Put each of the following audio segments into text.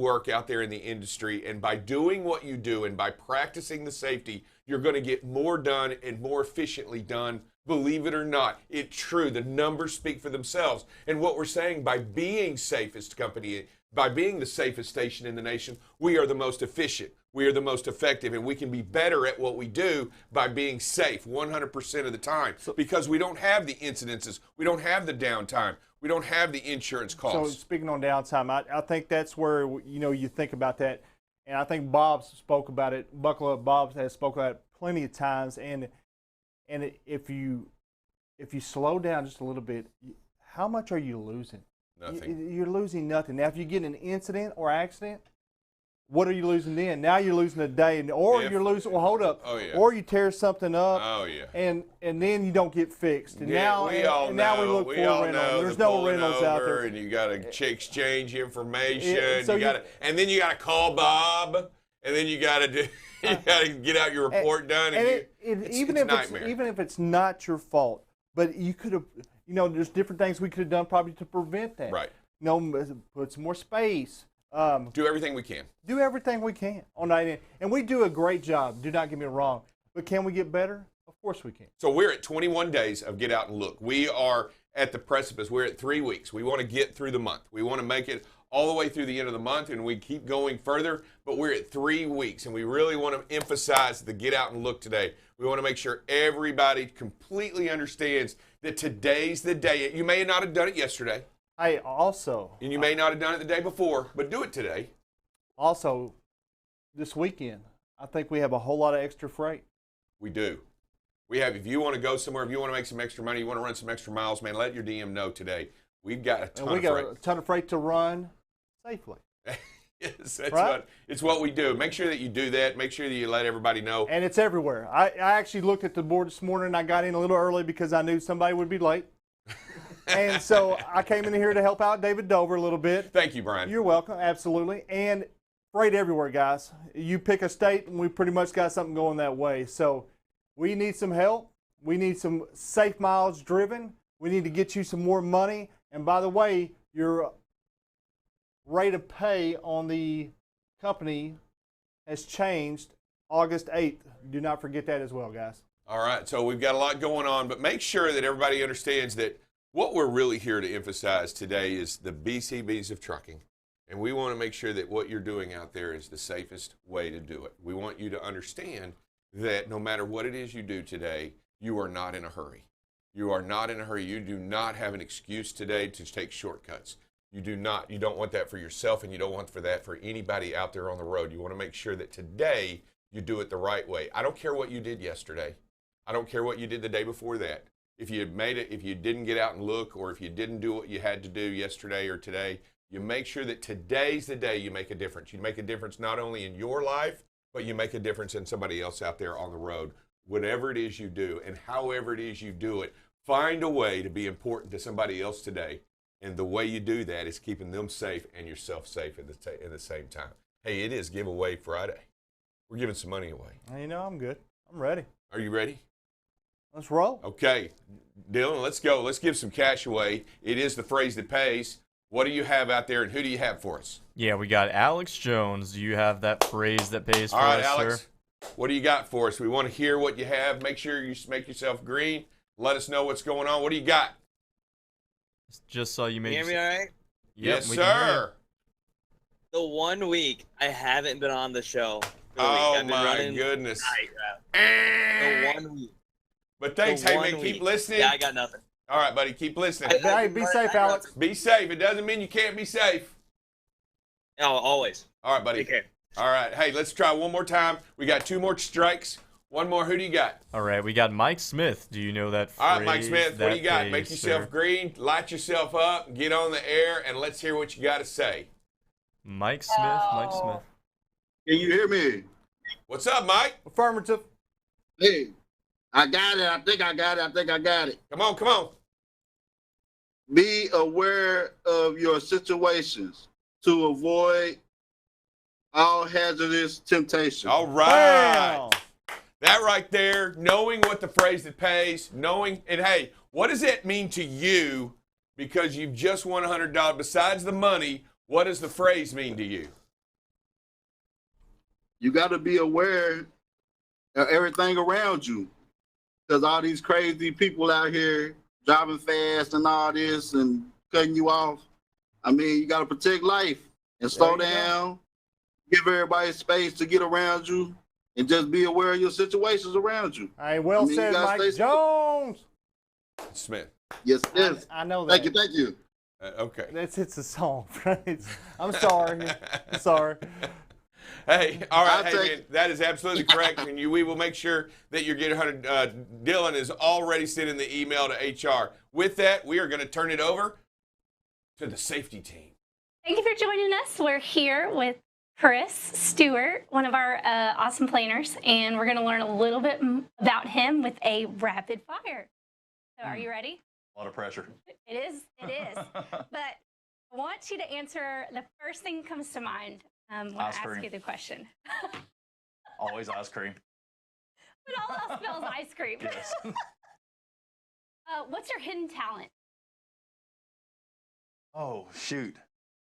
work out there in the industry, and by doing what you do and by practicing the safety, you're going to get more done and more efficiently done. Believe it or not, it's true. The numbers speak for themselves. And what we're saying, by being safest company, by being the safest station in the nation, we are the most efficient, we are the most effective, and we can be better at what we do by being safe 100% of the time, because we don't have the incidences, we don't have the downtime, we don't have the insurance costs. So speaking on downtime, I think that's where, you think about that, and I think Bob spoke about it. Buckle Up Bob has spoken about it plenty of times, and if you slow down just a little bit, how much are you losing? Nothing. You're losing nothing. Now, if you get an incident or accident, what are you losing then? Now you're losing a day, you're losing. Well, hold up. Oh, yeah. Or you tear something up. Oh, yeah. And then you don't get fixed. And Yeah, now we look for a rental. There's no rentals out there. And you got to exchange information. Yeah, and then you got to call Bob. And then you got to do. You got to get out your report done. Even if it's not your fault, but you could have. There's different things we could have done probably to prevent that. Right. Put some more space. Do everything we can. Do everything we can on that end. And we do a great job. Do not get me wrong. But can we get better? Of course we can. So we're at 21 days of Get Out and Look. We are at the precipice. We're at 3 weeks. We want to get through the month. We want to make it all the way through the end of the month, and we keep going further. But we're at 3 weeks, and we really want to emphasize the Get Out and Look today. We want to make sure everybody completely understands that today's the day. You may not have done it yesterday. Hey, also. And you may not have done it the day before, but do it today. Also, this weekend, I think we have a whole lot of extra freight. We do. We have, if you want to go somewhere, if you want to make some extra money, you want to run some extra miles, man, let your DM know today. We've got a ton of freight. We got a ton of freight to run safely. Yes, it's what we do. Make sure that you do that. Make sure that you let everybody know. And it's everywhere. I actually looked at the board this morning, and I got in a little early because I knew somebody would be late. And so I came in here to help out David Dover a little bit. Thank you, Brian. You're welcome, absolutely. And freight everywhere, guys. You pick a state, and we pretty much got something going that way. So we need some help. We need some safe miles driven. We need to get you some more money. And by the way, your rate of pay on the company has changed August 8th. Do not forget that as well, guys. All right, so we've got a lot going on, but make sure that everybody understands that what we're really here to emphasize today is the BCBs of trucking. And we want to make sure that what you're doing out there is the safest way to do it. We want you to understand that no matter what it is you do today, you are not in a hurry. You are not in a hurry. You do not have an excuse today to take shortcuts. You do not. You don't want that for yourself, and you don't want that for anybody out there on the road. You want to make sure that today you do it the right way. I don't care what you did yesterday. I don't care what you did the day before that. If you made it, if you didn't get out and look, or if you didn't do what you had to do yesterday or today, you make sure that today's the day you make a difference. You make a difference not only in your life, but you make a difference in somebody else out there on the road. Whatever it is you do and however it is you do it, find a way to be important to somebody else today. And the way you do that is keeping them safe and yourself safe at the same time. Hey, it is Giveaway Friday. We're giving some money away. I'm good. I'm ready. Are you ready? Let's roll. Okay, Dylan, let's go. Let's give some cash away. It is the phrase that pays. What do you have out there, and who do you have for us? Yeah, we got Alex Jones. Do you have that phrase that pays for us, All right, Alex, sir? What do you got for us? We want to hear what you have. Make sure you make yourself green. Let us know what's going on. What do you got? Just so you make. Can you hear me all right? Yep, yes, sir. The 1 week I haven't been on the show. Oh, my goodness. The 1 week. But thanks. Hey, man, keep listening. Yeah, I got nothing. All right, buddy, keep listening. Hey, be safe, Alex. Be safe. It doesn't mean you can't be safe. No, always. All right, buddy. Take care. All right. Hey, let's try one more time. We got 2 more strikes. One more. Who do you got? All right, we got Mike Smith. Do you know that phrase? All right, Mike Smith, what do you got? Pays, Make yourself green, light yourself up, get on the air, and let's hear what you got to say. Mike Smith. Can you hear me? What's up, Mike? Affirmative. Hey, I got it. I think I got it. Come on. Be aware of your situations to avoid all hazardous temptation. All right. That right there, knowing what the phrase that pays, and hey, what does that mean to you because you've just won $100? Besides the money, what does the phrase mean to you? you got to be aware of everything around you, because all these crazy people out here driving fast and all this and cutting you off. I mean, you got to protect life and slow down, give everybody space to get around you, and just be aware of your situations around you. All right, well you said, gotta Mike stay Jones. Smith. Yes, yes. I know that. Thank you. Okay. It's a song, right? I'm sorry. I'm sorry. Hey, all right, I'll man, that is absolutely correct, and we will make sure that you get 100. Dylan is already sending the email to HR. With that, we are going to turn it over to the safety team. Thank you for joining us. We're here with Chris Stewart, one of our awesome planers, and we're going to learn a little bit about him with a rapid fire. So are you ready? A lot of pressure. It is. But I want you to answer the first thing that comes to mind when I ask you the question. Always ice cream. But all else spells ice cream. Yes. What's your hidden talent? Oh, shoot.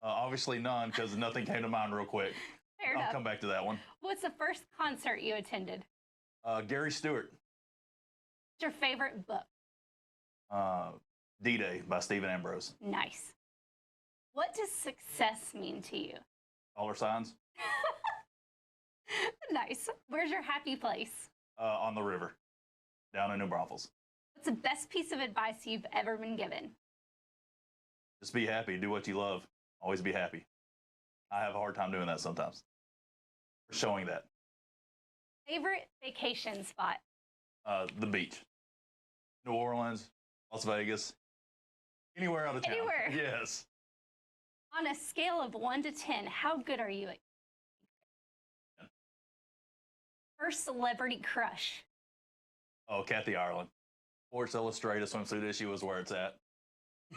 Obviously none, because nothing came to mind real quick. Fair I'll enough. come back to that one. What's the first concert you attended? Gary Stewart. What's your favorite book? D-Day by Stephen Ambrose. Nice. What does success mean to you? Dollar signs. Nice. Where's your happy place? On the river. Down in New Braunfels. What's the best piece of advice you've ever been given? Just be happy. Do what you love. Always be happy. I have a hard time doing that sometimes. Showing that. Favorite vacation spot? The beach. New Orleans, Las Vegas. Anywhere out of town. Anywhere. Yes. On a scale of 1 to 10, how good are you at first celebrity crush? Oh, Kathy Ireland. Sports Illustrated swimsuit issue is where it's at.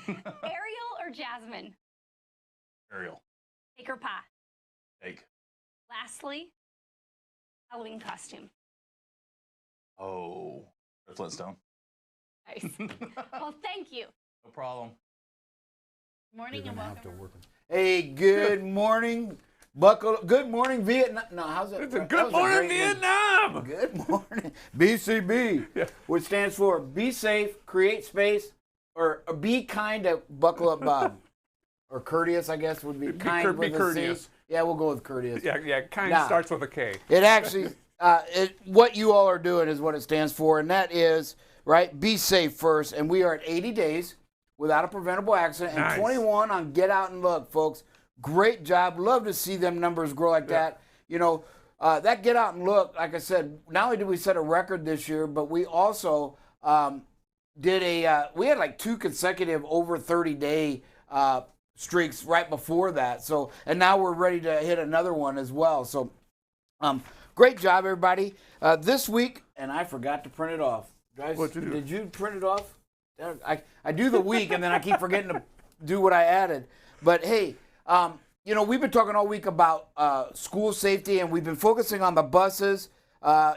Ariel or Jasmine? Ariel. Cake or pie? Cake. Lastly, Halloween costume. Oh, Flintstone. Nice. Well, thank you. No problem. Good morning and welcome. Hey, good morning. Good morning, Vietnam. No, how's it? Good morning, Vietnam. Good morning. BCB, which stands for Be Safe, Create Space, or Be Kind to Buckle Up Bob. Or courteous, I guess, would be kind with a courteous. C. Yeah, we'll go with courteous. Yeah, kind Now, starts with a K. It actually, what you all are doing is what it stands for, and that is, right, be safe first. And we are at 80 days without a preventable accident and Nice. 21 on Get Out and Look, folks. Great job. Love to see them numbers grow like that. You know, that Get Out and Look, like I said, not only did we set a record this year, but we also we had like 2 consecutive over 30-day streaks right before that. So, and now we're ready to hit another one as well. So, great job, everybody. This week, and I forgot to print it off. What'd you do? Did you print it off? I do the week, and then I keep forgetting to do what I added. But hey, you know, we've been talking all week about school safety, and we've been focusing on the buses,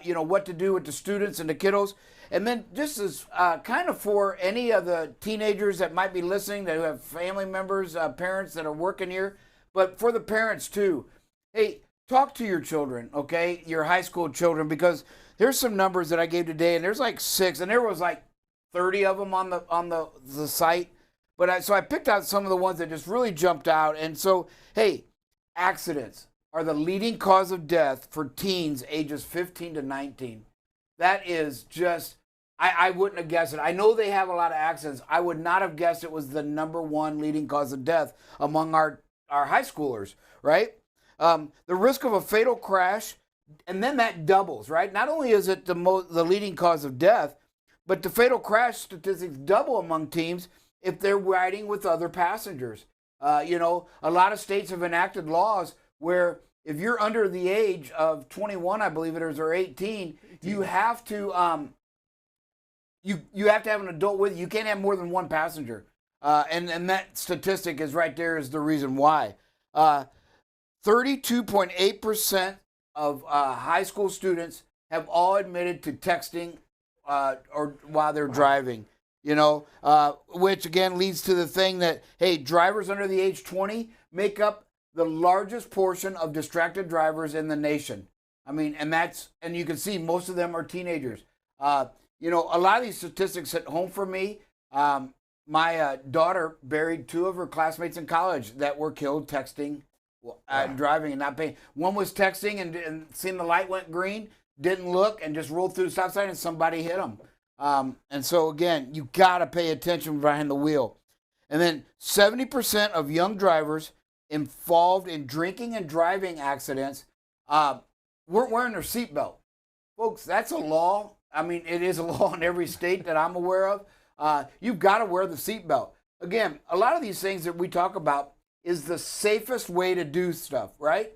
you know, what to do with the students and the kiddos. And then just as kind of for any of the teenagers that might be listening that have family members, parents that are working here, but for the parents too, hey, talk to your children, okay, your high school children, because there's some numbers that I gave today, and there's like 6, and there was like 30 of them on the site. But so I picked out some of the ones that just really jumped out. And so, hey, accidents are the leading cause of death for teens ages 15 to 19. That is just, I wouldn't have guessed it. I know they have a lot of accidents. I would not have guessed it was the #1 leading cause of death among our high schoolers, right? The risk of a fatal crash, and then that doubles, right? Not only is it the leading cause of death, but the fatal crash statistics double among teens if they're riding with other passengers. You know, a lot of states have enacted laws where if you're under the age of 21, I believe it is, or 18, you have to you have to have an adult with you. You can't have more than one passenger. And that statistic is right there is the reason why. 32.8% of high school students have all admitted to texting or while they're driving. You know, which again leads to the thing that, hey, drivers under the age 20 make up the largest portion of distracted drivers in the nation. I mean, and you can see most of them are teenagers. You know, a lot of these statistics hit home for me. My daughter buried 2 of her classmates in college that were killed texting, driving, and not paying. One was texting and seeing the light went green, didn't look, and just rolled through the stop sign, and somebody hit him. And so, again, you got to pay attention behind the wheel. And then 70% of young drivers involved in drinking and driving accidents weren't wearing their seatbelt. Folks, that's a law. I mean, it is a law in every state that I'm aware of. You've got to wear the seatbelt. Again, a lot of these things that we talk about is the safest way to do stuff, right?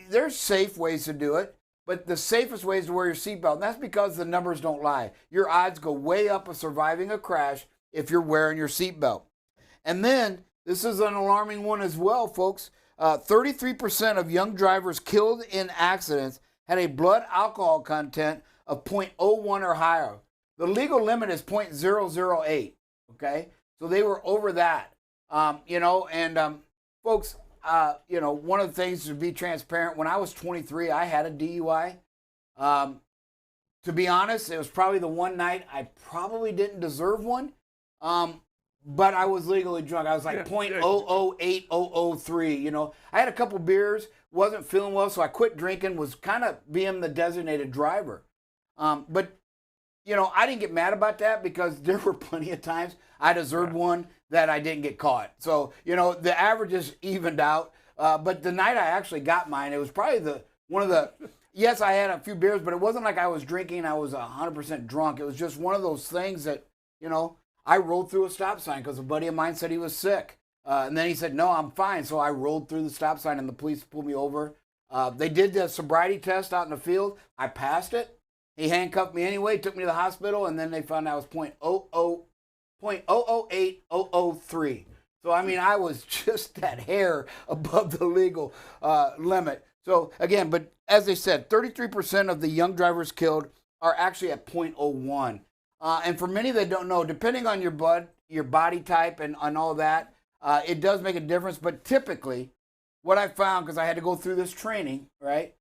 There's safe ways to do it, but the safest way is to wear your seatbelt. And that's because the numbers don't lie. Your odds go way up of surviving a crash if you're wearing your seatbelt. And then, this is an alarming one as well, folks. 33% of young drivers killed in accidents had a blood alcohol content of 0.01 or higher. The legal limit is 0.008, okay? So they were over that, you know, and folks, you know, one of the things to be transparent, when I was 23, I had a DUI. To be honest, it was probably the one night I probably didn't deserve one, but I was legally drunk. I was like 0.008003, you know. I had a couple beers, wasn't feeling well, so I quit drinking, was kind of being the designated driver. But you know, I didn't get mad about that because there were plenty of times I deserved one that I didn't get caught. So, you know, the averages evened out. But the night I actually got mine, it was probably yes, I had a few beers, but it wasn't like I was drinking, I was 100% drunk. It was just one of those things that, you know, I rolled through a stop sign because a buddy of mine said he was sick. And then he said, no, I'm fine. So I rolled through the stop sign and the police pulled me over. They did the sobriety test out in the field. I passed it. He handcuffed me anyway, took me to the hospital, and then they found out I was 0.008003. So, I mean, I was just that hair above the legal limit. So, again, but as they said, 33% of the young drivers killed are actually at 0.01. And for many that don't know, depending on your body type and all that, it does make a difference. But typically, what I found, because I had to go through this training, right?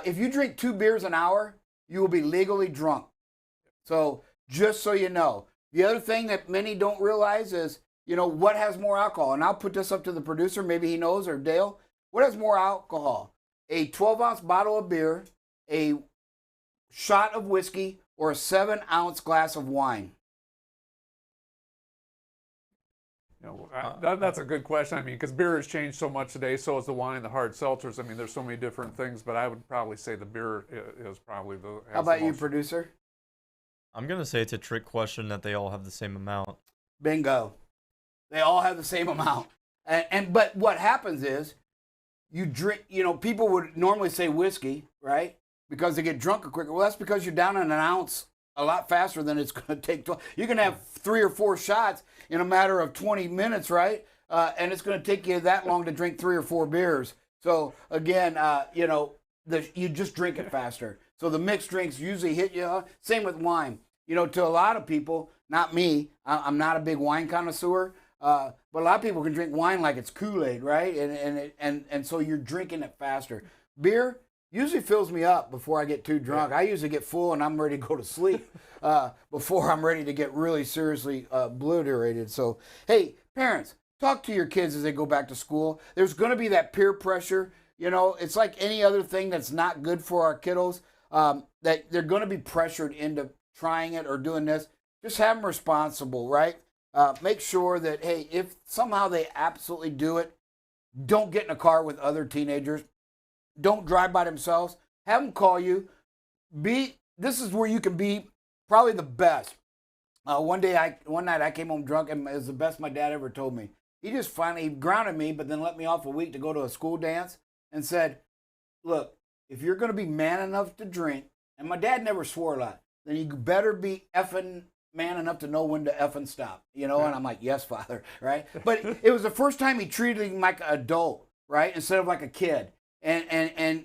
If you drink 2 beers an hour, you will be legally drunk. So just so you know. The other thing that many don't realize is, you know, what has more alcohol? And I'll put this up to the producer, maybe he knows, or Dale. What has more alcohol? A 12-ounce bottle of beer, a shot of whiskey, or a 7-ounce glass of wine? You know, that's a good question. I mean, because beer has changed so much today, so has the wine, the hard seltzers. I mean, there's so many different things, but I would probably say the beer is probably the. How about you, producer? I'm going to say it's a trick question that they all have the same amount. Bingo. They all have the same amount. But what happens is you drink, you know, people would normally say whiskey, right? Because they get drunk quicker. Well, that's because you're down in an ounce a lot faster than it's going to take. You can have 3 or 4 shots in a matter of 20 minutes, right? And it's going to take you that long to drink 3 or 4 beers. So again, you know, you just drink it faster. So the mixed drinks usually hit you. Same with wine. You know, to a lot of people, not me, I'm not a big wine connoisseur, but a lot of people can drink wine like it's Kool-Aid, right? And so you're drinking it faster. Beer usually fills me up before I get too drunk. I usually get full and I'm ready to go to sleep before I'm ready to get really seriously obliterated. So, hey, parents, talk to your kids as they go back to school. There's going to be that peer pressure. You know, it's like any other thing that's not good for our kiddos, that they're going to be pressured into trying it or doing this. Just have them responsible, right? Make sure that, hey, if somehow they absolutely do it, don't get in a car with other teenagers. Don't drive by themselves. Have them call you. This is where you can be probably the best. One night I came home drunk, and it was the best my dad ever told me. He just finally grounded me, but then let me off a week to go to a school dance and said, look, if you're going to be man enough to drink, and my dad never swore a lot, then you better be effing man enough to know when to effing stop, you know? And I'm like, yes, Father, right? But it was the first time he treated me like an adult, right? Instead of like a kid. And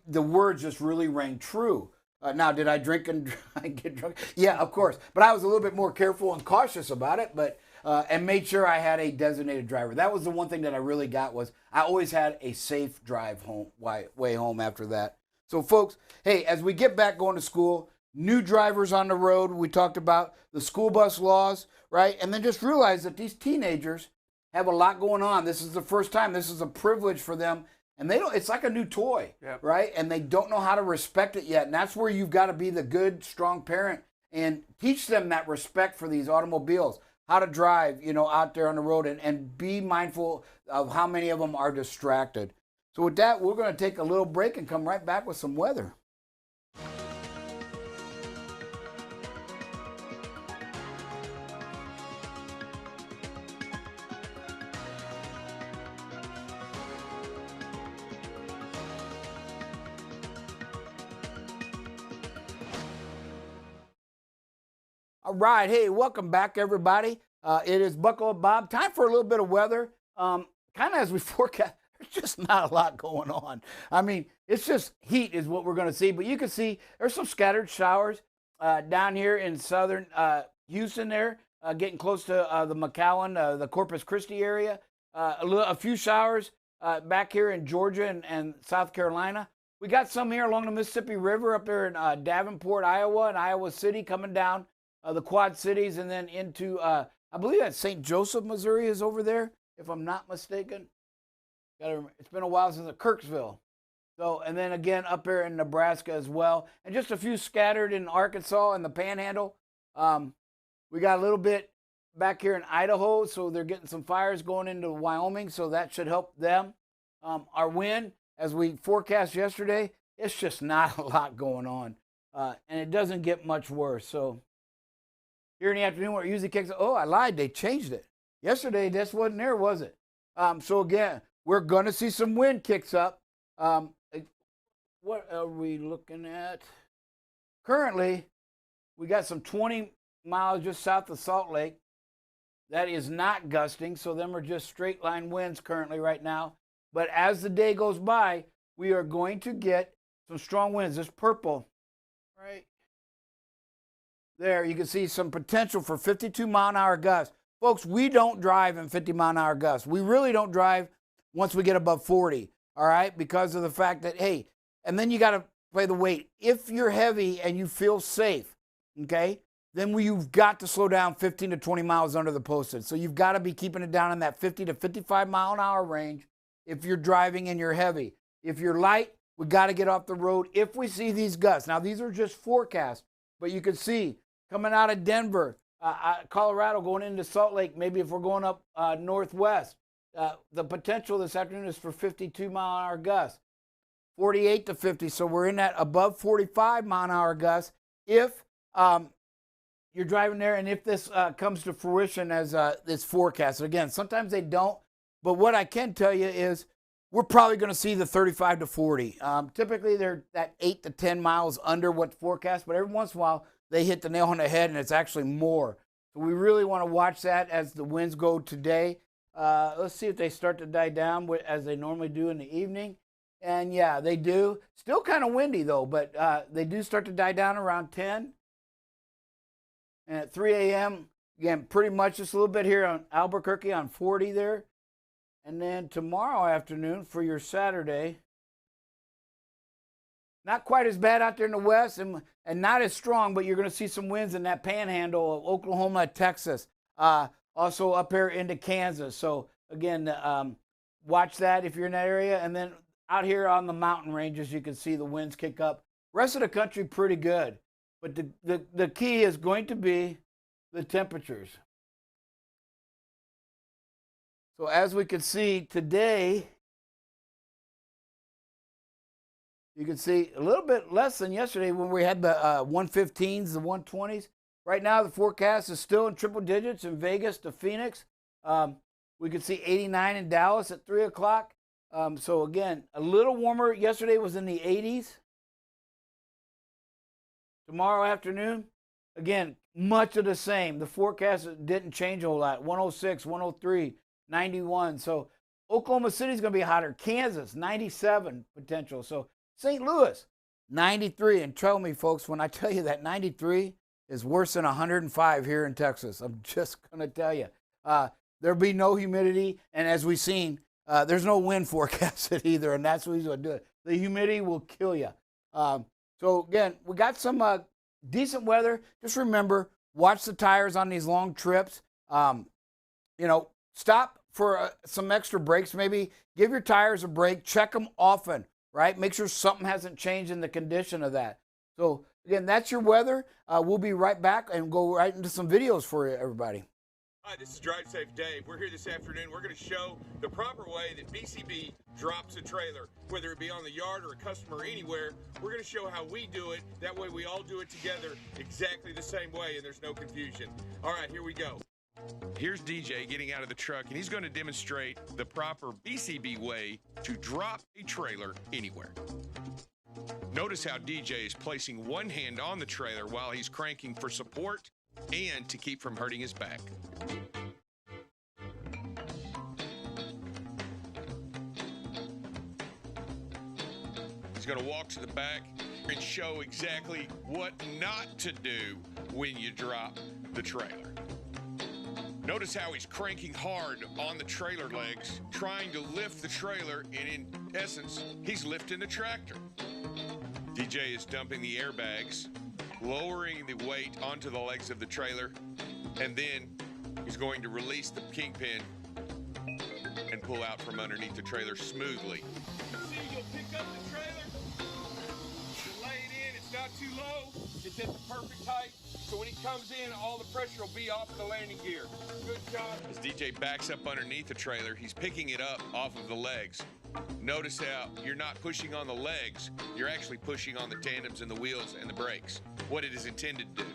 the words just really rang true. Now, did I drink and get drunk? Yeah, of course. But I was a little bit more careful and cautious about it, but and made sure I had a designated driver. That was the one thing that I really got was I always had a safe drive home, way home after that. So, folks, hey, as we get back going to school, new drivers on the road, we talked about the school bus laws, right? And then just realize that these teenagers have a lot going on. This is the first time. This is a privilege for them. And they don't, it's like a new toy, right? And they don't know how to respect it yet. And that's where you've got to be the good, strong parent and teach them that respect for these automobiles, how to drive, out there on the road, and be mindful of how many of them are distracted. So with that, we're going to take a little break and come right back with some weather. All right, hey, welcome back, everybody. It is Buckle Up Bob. Time for a little bit of weather. Kind of as we forecast, there's just not a lot going on. I mean, it's just heat is what we're going to see. But you can see there's some scattered showers down here in southern Houston there, getting close to the McAllen, the Corpus Christi area. A few showers back here in Georgia and South Carolina. We got some here along the Mississippi River up there in Davenport, Iowa, and Iowa City coming down. The Quad Cities, and then into, I believe that St. Joseph, Missouri is over there, if I'm not mistaken. It's been a while since Kirksville. So, and then again up there in Nebraska as well. And just a few scattered in Arkansas and the Panhandle. We got a little bit back here in Idaho, so they're getting some fires going into Wyoming, so that should help them. Our wind, as we forecast yesterday, it's just not a lot going on. And it doesn't get much worse, so. Here in the afternoon where it usually kicks, oh, I lied, they changed it. Yesterday, this wasn't there, was it? So again, we're going to see some wind kicks up. What are we looking at? Currently, we got some 20 miles just south of Salt Lake. That is not gusting, so them are just straight line winds currently right now. But as the day goes by, we are going to get some strong winds. This purple, right? There, you can see some potential for 52-mile-an-hour gusts. Folks, we don't drive in 50-mile-an-hour gusts. We really don't drive once we get above 40, all right, because of the fact that, hey, and then you got to play the weight. If you're heavy and you feel safe, okay, then you've got to slow down 15 to 20 miles under the posted. So you've got to be keeping it down in that 50 to 55-mile-an-hour range if you're driving and you're heavy. If you're light, we got to get off the road if we see these gusts. Now, these are just forecasts, but you can see coming out of Denver, Colorado, going into Salt Lake, maybe if we're going up northwest, the potential this afternoon is for 52-mile-an-hour gusts, 48 to 50. So we're in that above 45-mile-an-hour gusts if you're driving there and if this comes to fruition as it's forecasted. Again, sometimes they don't, but what I can tell you is we're probably going to see the 35 to 40. Typically, they're that 8 to 10 miles under what's forecast, but every once in a while, they hit the nail on the head, and it's actually more. So we really want to watch that as the winds go today. Let's see if they start to die down as they normally do in the evening. And, yeah, they do. Still kind of windy, though, but they do start to die down around 10. And at 3 a.m., again, pretty much just a little bit here on Albuquerque on 40 there. And then tomorrow afternoon for your Saturday, not quite as bad out there in the west and not as strong, but you're going to see some winds in that panhandle of Oklahoma, Texas, also up here into Kansas. So, again, watch that if you're in that area. And then out here on the mountain ranges, you can see the winds kick up. Rest of the country, pretty good. But the key is going to be the temperatures. So, as we can see today, you can see a little bit less than yesterday when we had the 115s, the 120s. Right now, the forecast is still in triple digits in Vegas to Phoenix. We can see 89 in Dallas at 3 o'clock. So, again, a little warmer. Yesterday was in the 80s. Tomorrow afternoon, again, much of the same. The forecast didn't change a whole lot. 106, 103, 91. So, Oklahoma City is going to be hotter. Kansas, 97 potential. So, St. Louis, 93. And tell me, folks, when I tell you that 93 is worse than 105 here in Texas, I'm just going to tell you. There'll be no humidity. And as we've seen, there's no wind forecasted either. And that's what he's going to do. The humidity will kill you. So again, we got some decent weather. Just remember, watch the tires on these long trips. You know, stop for some extra breaks. Maybe give your tires a break. Check them often, right? Make sure something hasn't changed in the condition of that. So again, that's your weather. We'll be right back and go right into some videos for you, everybody. Hi, this is Drive Safe Dave. We're here this afternoon. We're going to show the proper way that BCB drops a trailer, whether it be on the yard or a customer or anywhere. We're going to show how we do it. That way we all do it together exactly the same way and there's no confusion. All right, here we go. Here's DJ getting out of the truck, and he's going to demonstrate the proper BCB way to drop a trailer anywhere. Notice how DJ is placing one hand on the trailer while he's cranking for support and to keep from hurting his back. He's going to walk to the back and show exactly what not to do when you drop the trailer. Notice how he's cranking hard on the trailer legs, trying to lift the trailer, and in essence, he's lifting the tractor. DJ is dumping the airbags, lowering the weight onto the legs of the trailer, and then he's going to release the kingpin and pull out from underneath the trailer smoothly. See, you'll pick up the trailer, you lay it in, it's not too low, it's at the perfect height, so when he comes in, all the pressure will be off of the landing gear. Good job. As DJ backs up underneath the trailer, he's picking it up off of the legs. Notice how you're not pushing on the legs, you're actually pushing on the tandems and the wheels and the brakes, what it is intended to do.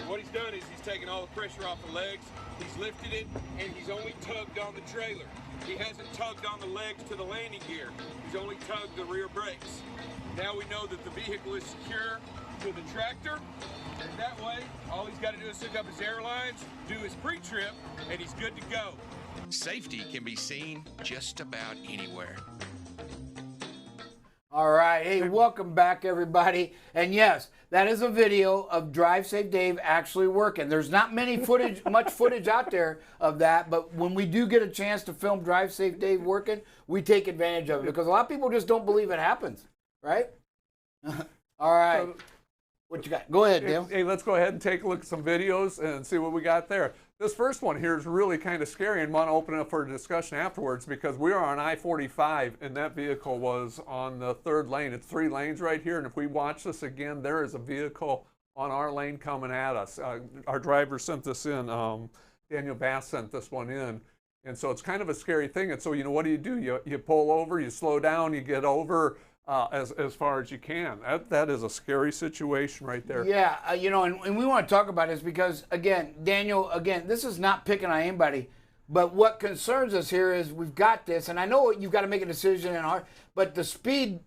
What he's done is he's taken all the pressure off the legs, he's lifted it, and he's only tugged on the trailer. He hasn't tugged on the legs to the landing gear, he's only tugged the rear brakes. Now we know that the vehicle is secure to the tractor. And that way, all he's got to do is hook up his airlines, do his pre-trip, and he's good to go. Safety can be seen just about anywhere. All right. Hey, welcome back, everybody. And yes, that is a video of Drive Safe Dave actually working. There's not much footage out there of that, but when we do get a chance to film Drive Safe Dave working, we take advantage of it because a lot of people just don't believe it happens, right? All right. So, what you got? Go ahead, Dale. Hey, let's go ahead and take a look at some videos and see what we got there. This first one here is really kind of scary and want to open it up for a discussion afterwards because we are on I-45 and that vehicle was on the third lane. It's 3 lanes right here, and if we watch this again, there is a vehicle on our lane coming at us. Our driver sent this in. Daniel Bass sent this one in. And so it's kind of a scary thing. And so, you know, what do? You pull over, you slow down, you get over as far as you can. That is a scary situation right there. Yeah, you know, and we want to talk about this because, again, Daniel, this is not picking on anybody, but what concerns us here is we've got this, and I know you've got to make a decision but the speed,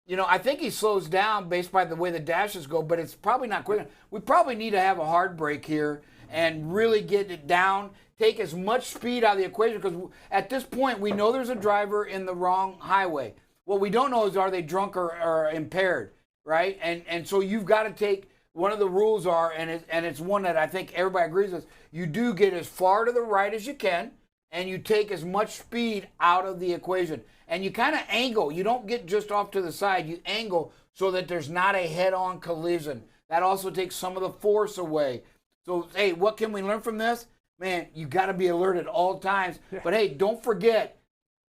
you know, I think he slows down based by the way the dashes go, but it's probably not quick enough. We probably need to have a hard brake here and really get it down, take as much speed out of the equation because at this point we know there's a driver in the wrong highway. What we don't know is are they drunk or impaired, right? And so you've got to take, one of the rules are, and it's one that I think everybody agrees with, you do get as far to the right as you can, and you take as much speed out of the equation. And you kind of angle. You don't get just off to the side. You angle so that there's not a head-on collision. That also takes some of the force away. So, hey, what can we learn from this? Man, you got to be alert at all times. Yeah. But, hey, don't forget,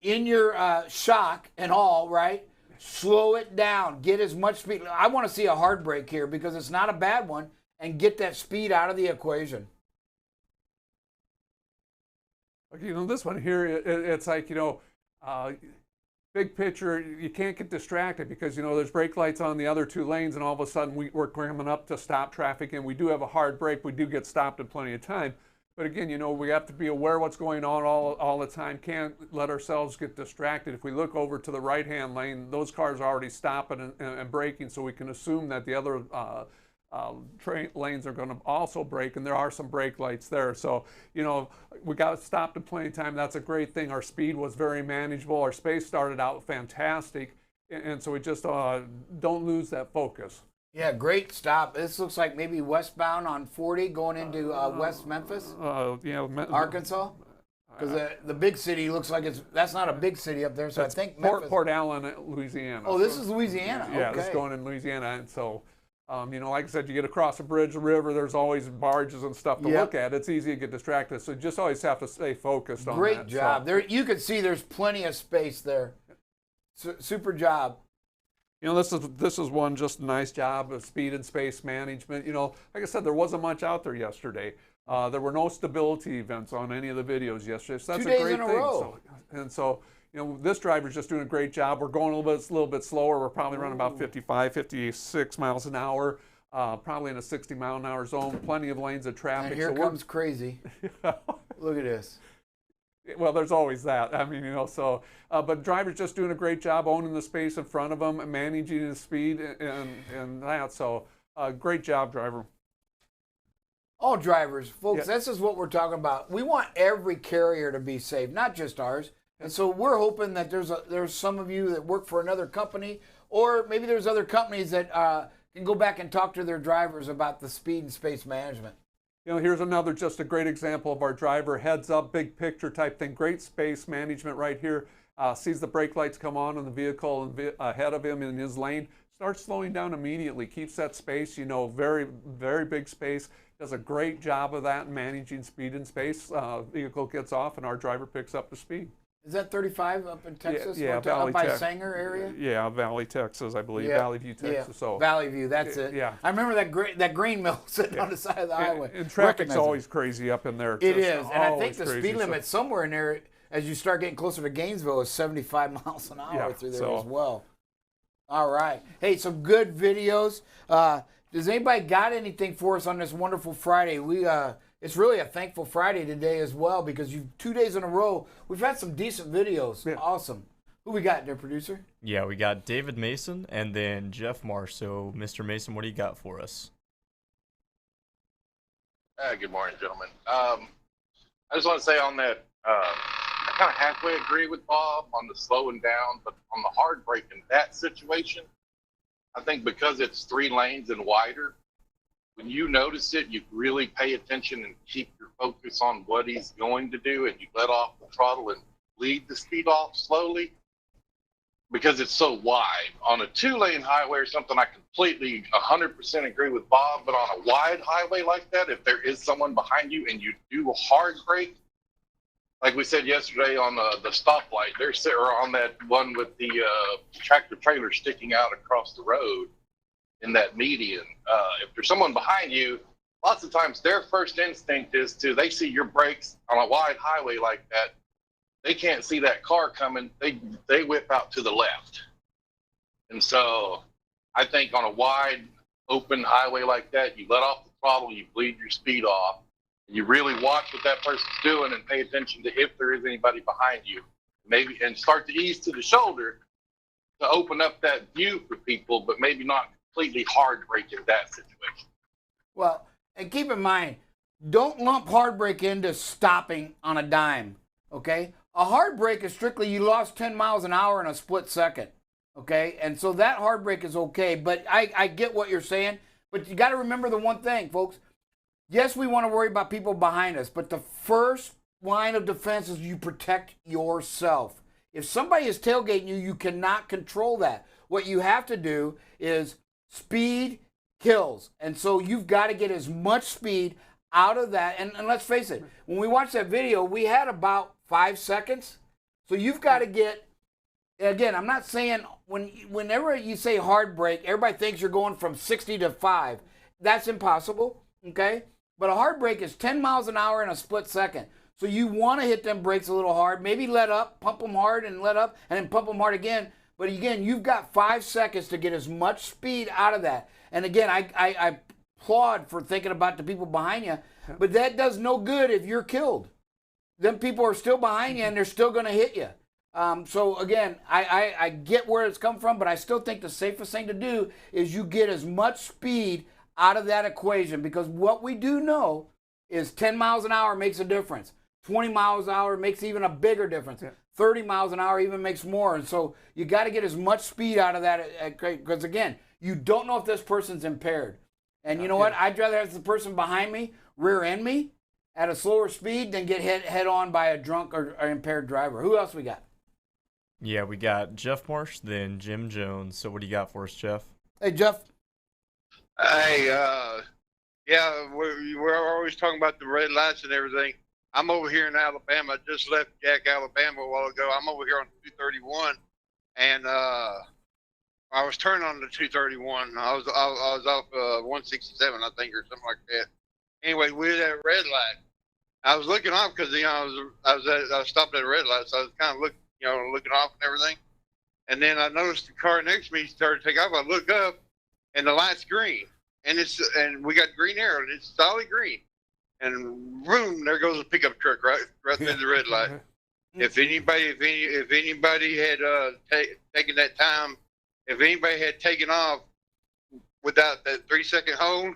in your shock and all, right, slow it down. Get as much speed. I want to see a hard brake here because it's not a bad one, and get that speed out of the equation. Okay, you know, this one here, it's like, you know, big picture, you can't get distracted because, you know, there's brake lights on the other 2 lanes, and all of a sudden we're coming up to stop traffic, and we do have a hard brake. We do get stopped in plenty of time. But again, you know, we have to be aware of what's going on all the time. Can't let ourselves get distracted. If we look over to the right-hand lane, those cars are already stopping and braking, so we can assume that the other lanes are going to also brake, and there are some brake lights there. So, you know, we got stopped in plenty of time. That's a great thing. Our speed was very manageable. Our space started out fantastic, and so we just don't lose that focus. Yeah, great stop. This looks like maybe westbound on 40 going into West Memphis, yeah, Arkansas. Because the big city looks like that's not a big city up there. So I think Memphis. Port Allen, Louisiana. Oh, this is Louisiana. Yeah, okay. this is going in Louisiana, and so. Like I said, you get across a bridge, a river, there's always barges and stuff to look at. It's easy to get distracted, so you just always have to stay focused on that. Great job. There, you can see there's plenty of space there. Super job. This is one just a nice job of speed and space management. Like I said, there wasn't much out there yesterday. There were no stability events on any of the videos yesterday, so that's 2 days a great in a thing. row. So, this driver's just doing a great job. We're going a little bit slower. We're probably running about 55, 56 miles an hour, probably in a 60-mile-an-hour zone. Plenty of lanes of traffic. And here comes crazy. Look at this. Well, there's always that. But driver's just doing a great job owning the space in front of him, managing his speed and that. So, great job, driver. All drivers, folks, this is what we're talking about. We want every carrier to be safe, not just ours. And so we're hoping that there's some of you that work for another company, or maybe there's other companies that can go back and talk to their drivers about the speed and space management. Here's another just a great example of our driver, heads up, big picture type thing. Great space management right here. Sees the brake lights come on in the vehicle ahead of him in his lane. Starts slowing down immediately. Keeps that space, very, very big space. Does a great job of that in managing speed and space. Vehicle gets off and our driver picks up the speed. Is that 35 up in Texas? Yeah, up by Sanger area? Yeah, Valley, Texas, I believe. Valley View, Texas. Yeah. So Valley View, that's it. Yeah. I remember that grain mill sitting on the side of the highway. And traffic's always crazy up in there. It is, and I think the crazy, speed limit somewhere in there, as you start getting closer to Gainesville, is 75 miles an hour through there as well. All right. Hey, some good videos. Does anybody got anything for us on this wonderful Friday? It's really a thankful Friday today as well, because 2 days in a row, we've had some decent videos. Yeah. Awesome. Who we got there, producer? Yeah, we got David Mason and then Jeff Marsh. So, Mr. Mason, what do you got for us? Good morning, gentlemen. I just want to say on that, I kind of halfway agree with Bob on the slowing down, but on the hard brake in that situation, I think because it's 3 lanes and wider, when you notice it, you really pay attention and keep your focus on what he's going to do, and you let off the throttle and lead the speed off slowly because it's so wide. On a 2-lane highway or something, I completely 100% agree with Bob, but on a wide highway like that, if there is someone behind you and you do a hard brake, like we said yesterday on the stoplight, or on that one with the tractor trailer sticking out across the road, in that median, if there's someone behind you, lots of times their first instinct is they see your brakes on a wide highway like that, they can't see that car coming, they whip out to the left. And so I think on a wide open highway like that, you let off the throttle, you bleed your speed off, and you really watch what that person's doing and pay attention to if there is anybody behind you, maybe, and start to ease to the shoulder to open up that view for people, but maybe not completely hard brake in that situation. Well, and keep in mind, don't lump hard brake into stopping on a dime, okay? A hard brake is strictly you lost 10 miles an hour in a split second, okay? And so that hard brake is okay, but I get what you're saying, but you got to remember the one thing, folks. Yes, we want to worry about people behind us, but the first line of defense is you protect yourself. If somebody is tailgating you, you cannot control that. What you have to do is speed kills. And so you've got to get as much speed out of that. And let's face it, when we watched that video, we had about 5 seconds. So you've got to get, again, I'm not saying whenever you say hard brake, everybody thinks you're going from 60 to 5. That's impossible, okay? But a hard brake is 10 miles an hour in a split second. So you want to hit them brakes a little hard, maybe let up, pump them hard and let up, and then pump them hard again. But again, you've got 5 seconds to get as much speed out of that. And again, I applaud for thinking about the people behind you, but that does no good if you're killed. Them people are still behind you and they're still going to hit you. So again, I get where it's come from, but I still think the safest thing to do is you get as much speed out of that equation, because what we do know is 10 miles an hour makes a difference. 20 miles an hour makes even a bigger difference. 30 miles an hour even makes more. And so you got to get as much speed out of that, because again, you don't know if this person's impaired. And you know what? I'd rather have the person behind me rear end me at a slower speed than get hit head on by a drunk or impaired driver. Who else we got? Yeah, we got Jeff Marsh, then Jim Jones. So what do you got for us, Jeff? Hey, Jeff. Hey, yeah, we're always talking about the red lights and everything. I'm over here in Alabama. I just left Jack, Alabama a while ago. I'm over here on 231, and I was turning on the 231. I was off 167, I think, or something like that. Anyway, we were at red light. I was looking off because I was stopped at a red light, so I was kind of looking off and everything. And then I noticed the car next to me started to take off. I look up, and the light's green, and we got green arrow, and it's solid green. And boom, there goes a pickup truck right through the red light. If anybody had taken that time, if anybody had taken off without that 3-second hold,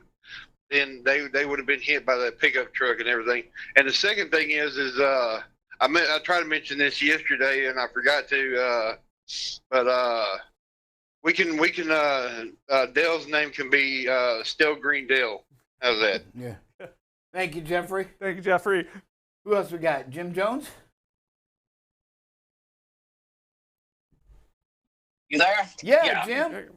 then they would have been hit by that pickup truck and everything. And the second thing is I tried to mention this yesterday and I forgot to, but we can Dale's name can be Still Green Dale. How's that? Yeah. Thank you, Jeffrey. Thank you, Jeffrey. Who else we got? Jim Jones? You there? Yeah, Jim.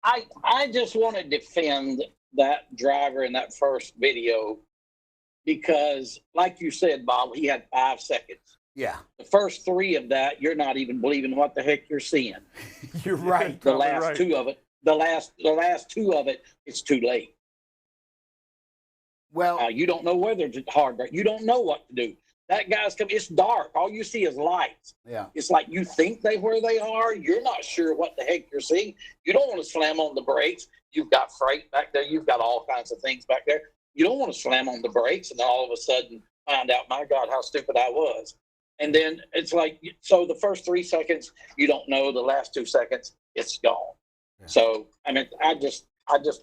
I just want to defend that driver in that first video because, like you said, Bob, he had 5 seconds. Yeah. The first 3 of that, you're not even believing what the heck you're seeing. You're right. The last 2 of it, the last 2 of it, it's too late. Well, you don't know whether it's hard, but you don't know what to do. That guy's coming. It's dark. All you see is lights. Yeah. It's like you think where they are. You're not sure what the heck you're seeing. You don't want to slam on the brakes. You've got freight back there. You've got all kinds of things back there. You don't want to slam on the brakes and then all of a sudden find out, my God, how stupid I was. And then it's like, so the first 3 seconds, you don't know. The last 2 seconds, it's gone. Yeah. So, I mean, I just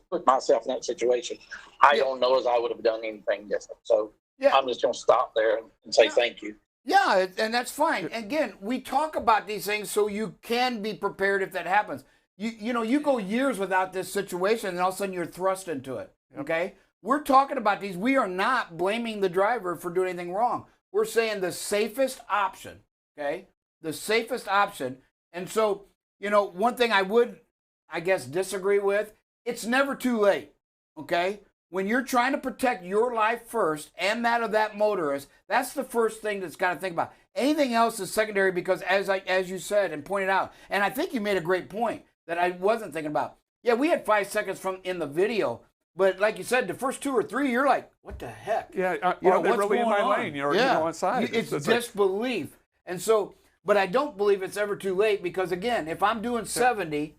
put myself in that situation. I don't know as I would have done anything different. So I'm just going to stop there and say thank you. Yeah, and that's fine. Again, we talk about these things so you can be prepared if that happens. You know, you go years without this situation and all of a sudden you're thrust into it, okay? We're talking about these. We are not blaming the driver for doing anything wrong. We're saying the safest option, okay? The safest option. And so, you know, one thing I would, I guess, disagree with, it's never too late, okay? When you're trying to protect your life first and that of that motorist, that's the first thing that's got to think about. Anything else is secondary because, as you said and pointed out, and I think you made a great point that I wasn't thinking about. Yeah, we had 5 seconds from in the video, but like you said, the first 2 or 3, you're like, what the heck? Yeah, you know, are they what's really in going my on? lane? You're inside. It's disbelief. And so, but I don't believe it's ever too late because, again, if I'm doing 70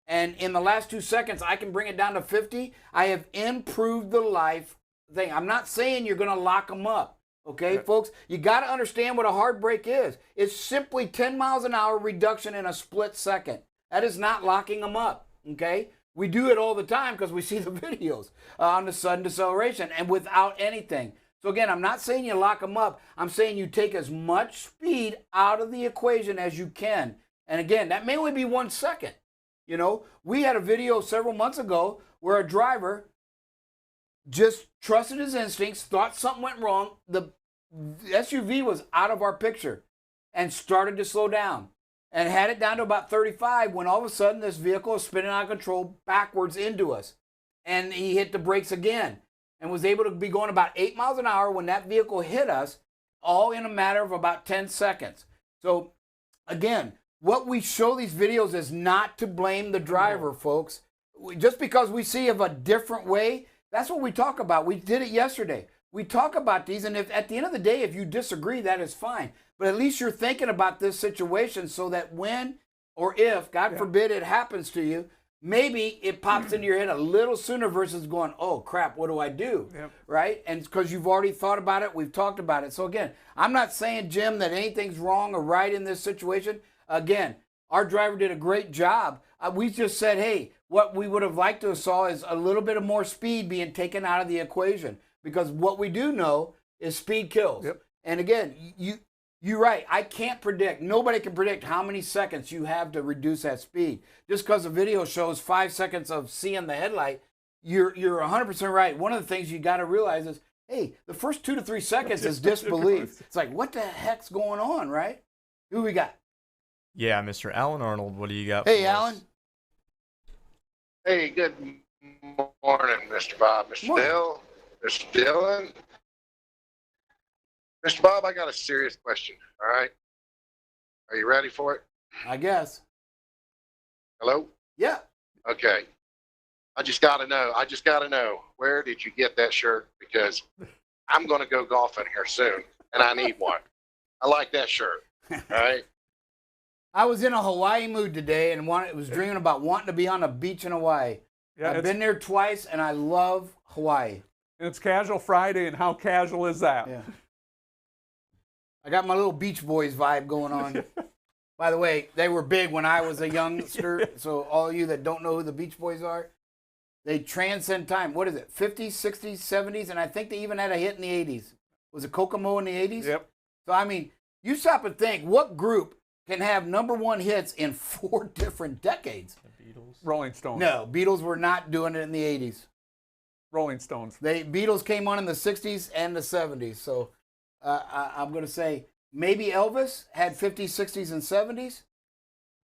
and in the last 2 seconds I can bring it down to 50, I have improved the life thing. I'm not saying you're going to lock them up. Okay, folks, you got to understand what a hard brake is. It's simply 10 miles an hour reduction in a split second. That is not locking them up, okay? We do it all the time because we see the videos on the sudden deceleration and without anything. So again, I'm not saying you lock them up. I'm saying you take as much speed out of the equation as you can. And again, that may only be 1 second. You know, we had a video several months ago where a driver just trusted his instincts, thought something went wrong. The SUV was out of our picture and started to slow down and had it down to about 35 when all of a sudden this vehicle is spinning out of control backwards into us. And he hit the brakes again and was able to be going about 8 miles an hour when that vehicle hit us, all in a matter of about 10 seconds. So again, what we show these videos is not to blame the driver, folks. Just because we see of a different way, that's what we talk about. We did it yesterday. We talk about these, and if at the end of the day, if you disagree, that is fine. But at least you're thinking about this situation so that when or if, God forbid, it happens to you, maybe it pops into your head a little sooner versus going, oh, crap, what do I do? Right? And because you've already thought about it, we've talked about it. So again, I'm not saying, Jim, that anything's wrong or right in this situation. Again, our driver did a great job. We just said, hey, what we would have liked to have saw is a little bit of more speed being taken out of the equation, because what we do know is speed kills. And again, you're right. I can't predict. Nobody can predict how many seconds you have to reduce that speed. Just because the video shows 5 seconds of seeing the headlight, you're 100% right. One of the things you got to realize is, Hey, the first 2 to 3 seconds is disbelief. It's like, what the heck's going on, right? Who we got? Yeah, Mr. Alan Arnold, what do you got? Hey, for us? Alan. Hey, good morning, Mr. Bob, Mr. Morning. Dale, Mr. Dylan. Mr. Bob, I got a serious question, all right? Are you ready for it? I guess. Hello? Yeah. Okay. I just got to know, where did you get that shirt? Because I'm going to go golfing here soon, and I need one. I like that shirt, all right? I was in a Hawaii mood today and was dreaming about wanting to be on a beach in Hawaii. Yeah, I've been there twice, and I love Hawaii. It's Casual Friday, and how casual is that? Yeah. I got my little Beach Boys vibe going on. By the way, they were big when I was a youngster, so all you that don't know who the Beach Boys are, they transcend time. What is it, 50s, 60s, 70s, and I think they even had a hit in the 80s. Was it Kokomo in the 80s? Yep. So, I mean, you stop and think, what group can have #1 hits in 4 different decades? The Beatles. Rolling Stones. No, Beatles were not doing it in the 80s. Rolling Stones. Beatles came on in the 60s and the 70s, so I'm going to say maybe Elvis had 50s, 60s, and 70s.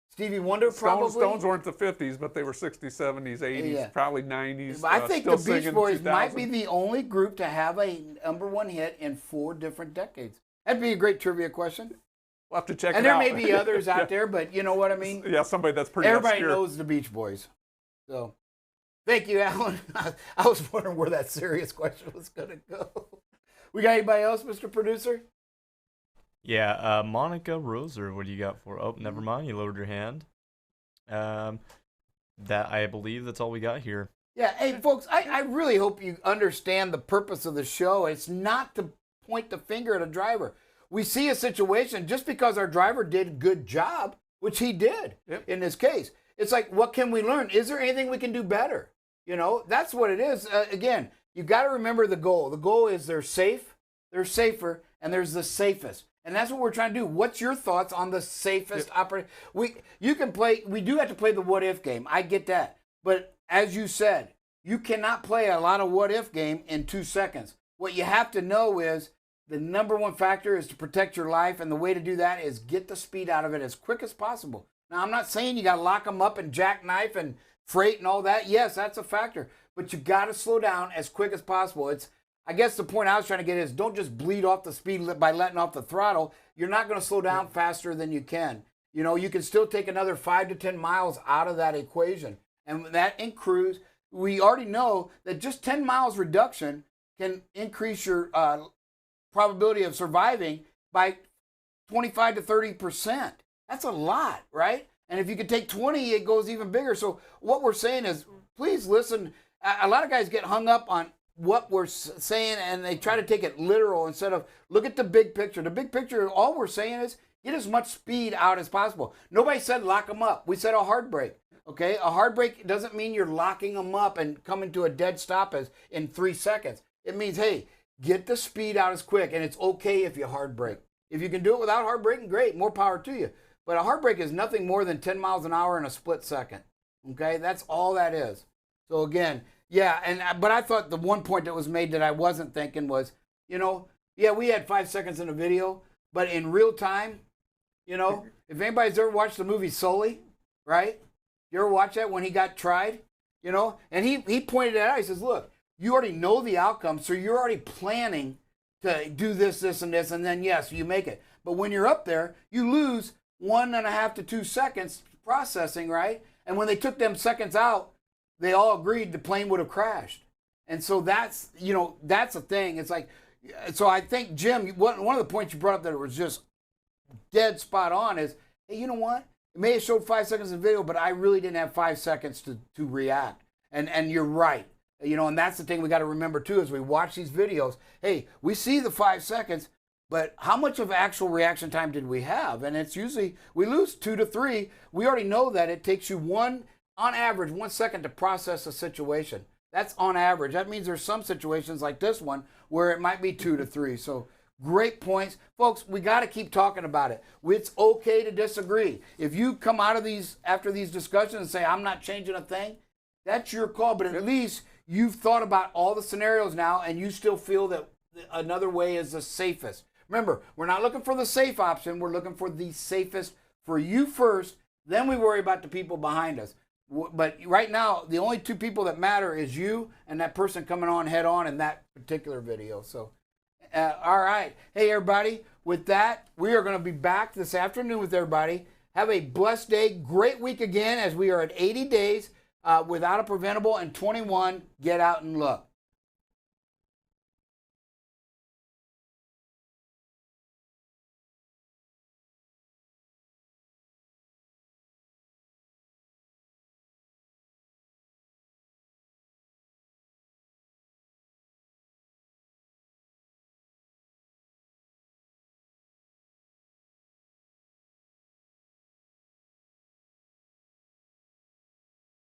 Stevie Wonder probably. Stones weren't the 50s, but they were 60s, 70s, 80s, Yeah. probably 90s. I think the still Beach singing Boys 2000. might be the only group to have a #1 hit in 4 different decades. That'd be a great trivia question. We'll have to check And it there out. may be others out there, but you know what I mean? Yeah, somebody that's pretty Everybody obscure. knows the Beach Boys. So, thank you, Alan. I was wondering where that serious question was going to go. We got anybody else, Mr. Producer? Yeah, Monica Roser, what do you got for? Oh, never mind. You lowered your hand. That I believe that's all we got here. Yeah, hey, folks, I really hope you understand the purpose of the show. It's not to point the finger at a driver. We see a situation just because our driver did a good job, which he did in this case. It's like, what can we learn? Is there anything we can do better? You know, that's what it is. Again, you got to remember the goal. The goal is they're safe, they're safer, and there's the safest. And that's what we're trying to do. What's your thoughts on the safest operation? We do have to play the what if game. I get that. But as you said, you cannot play a lot of what if game in 2 seconds. What you have to know is the #1 factor is to protect your life, and the way to do that is get the speed out of it as quick as possible. Now, I'm not saying you got to lock them up and jackknife and freight and all that. Yes, that's a factor. But you got to slow down as quick as possible. I guess the point I was trying to get is don't just bleed off the speed by letting off the throttle. You're not going to slow down faster than you can. You know, you can still take another 5 to 10 miles out of that equation. And that in cruise, we already know that just 10 miles reduction can increase your probability of surviving by 25 to 30%. That's a lot, right? And if you could take 20, it goes even bigger. So what we're saying is, please listen. A lot of guys get hung up on what we're saying, and they try to take it literal instead of look at the big picture. The big picture, all we're saying is get as much speed out as possible. Nobody said lock them up. We said a hard brake. Okay, a hard brake doesn't mean you're locking them up and coming to a dead stop in 3 seconds. It means, hey, get the speed out as quick, and it's okay if you hard brake. If you can do it without hard braking, great, more power to you. But a hard brake is nothing more than 10 miles an hour in a split second. Okay, that's all that is. So again, yeah, but I thought the one point that was made that I wasn't thinking was, you know, yeah, we had 5 seconds in the video, but in real time, you know, if anybody's ever watched the movie Sully, right? You ever watch that when he got tried? You know, and he pointed it out. He says, look, you already know the outcome, so you're already planning to do this, this, and this, and then, yes, you make it. But when you're up there, you lose 1.5 to 2 seconds processing, right? And when they took them seconds out, they all agreed the plane would have crashed. And so that's, you know, that's a thing. It's like, so I think, Jim, one of the points you brought up that was just dead spot on is, hey, you know what? It may have showed 5 seconds in video, but I really didn't have 5 seconds to react. And you're right. You know, and that's the thing we got to remember, too, as we watch these videos. Hey, we see the 5 seconds, but how much of actual reaction time did we have? And it's usually, we lose 2 to 3. We already know that it takes you on average, 1 second to process a situation. That's on average. That means there's some situations like this one where it might be 2 to 3. So great points. Folks, we got to keep talking about it. It's okay to disagree. If you come out of these, after these discussions and say, I'm not changing a thing, that's your call. But at least you've thought about all the scenarios now and you still feel that another way is the safest. Remember, we're not looking for the safe option. We're looking for the safest for you first. Then we worry about the people behind us. But right now, the only two people that matter is you and that person coming on head on in that particular video. So, all right. Hey, everybody. With that, we are going to be back this afternoon with everybody. Have a blessed day. Great week again as we are at 80 days without a preventable and 21. Get out and look.